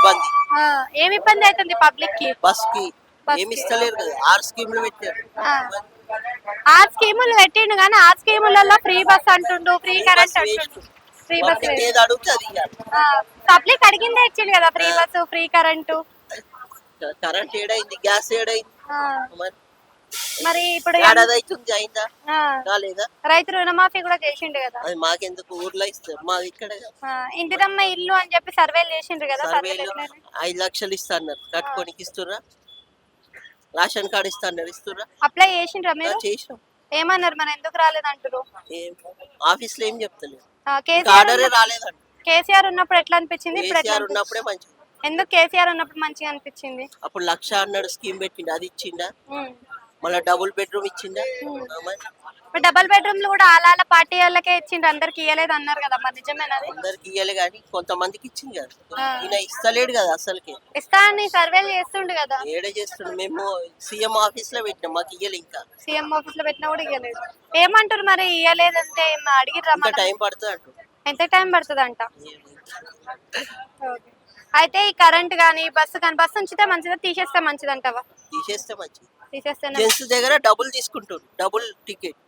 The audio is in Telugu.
ఇబ్బంది. ఏమి ఇబ్బంది అవుతుంది పబ్లిక్ కి? బస్ కి బస్ ఏమి కి. ఇస్తలేరు కదా, 6 స్కీమ్లు పెట్టారు. ఆ స్కీములు పెట్టిండు కానీ ఆ స్కీములలో ఫ్రీ బస్ అంటుండు, ఫ్రీ కరెంట్ అంటుండు. ఫ్రీ బస్ పబ్లిక్ ఏది అడిగితే అది ఇవ్వాలి. పబ్లిక్ అడిగిందే ఇచ్చిండు కదా, free bus free current. Current ఏడైంది, గ్యాస్ ఏడైంది, మరి ఇప్పుడు ఏడాది అవుతుంది, అయిందా ఆ, కాలేదా? రైతు రుణమాఫీ కూడా చేసిండు కదా. అది మాకెందుకు, ఊర్లో ఇస్తారు, మాది ఇక్కడ. ఇందిరమ్మ ఇల్లు అని చెప్పి సర్వేలు చేసిండ్రు కదా. సర్వేలు 5 లక్షలు ఇస్తా అన్నారు, కట్టుకోనికి ఇస్తుర్రా? రేషన్ కార్డు ఇస్తా అన్నారు, ఇస్తుర్రా? అప్లై చేసిండ్రా మీరు? చేసినాం. ఏమన్నారు మరి, ఎందుకు రాలేదు అంటారు? ఆఫీస్ లో ఏం చెప్తలేదు, కేసీఆర్ ఆర్డరే రాలేదంట. కేసీఆర్ ఉన్నప్పుడు ఎట్లా అనిపించింది, ఇప్పుడు ఎట్లా కేసీఆర్ ఉన్నప్పుడే మంచిగా. ఎందుకు కేసీఆర్ ఉన్నప్పుడు మంచిగా అనిపించింది? అప్పుడు 1,00,000 అన్నాడు, స్కీమ్ పెట్టిండు, అది ఇచ్చిండా? మళ్ళీ డబుల్ బెడ్రూమ్ ఇచ్చిండా? డబుల్ బెడ్రూమ్లు కూడా ఆలాల పార్టీ వాళ్ళకే ఇచ్చిండు, అందరికి ఇవ్వలేదు అన్నారు కదా, మరి నిజమేనది? అందరికి ఇవ్వలే కానీ కొంతమందికి ఇచ్చింది కదా. ఈయన ఇస్తలేడు కదా అసలుకి. ఇస్తా అని సర్వేలు చేస్తుండు కదా. ఏడే చేస్తుండు, మేము సీఎం ఆఫీస్ లో పెట్టినాం, మాకు ఇవ్వలే. ఇంకా సీఎం ఆఫీస్ లో పెట్టినా కూడా ఇవ్వలేదు. ఏమంటారు మరి, ఇవ్వలేదంటే అడిగిర్రా? ఇంకా టైం పడుతుంది అంటారు. ఎంత టైం పడుతుంది అంట? అయితే ఈ కరెంట్ గానీ బస్సు ఉంచితే మంచిదా, తీసేస్తే మంచిది అంటావా? తీసేస్తే మంచిది. తీసేస్తే జెంట్స్ దగ్గర డబుల్ తీసుకుంటారు, డబుల్ టికెట్.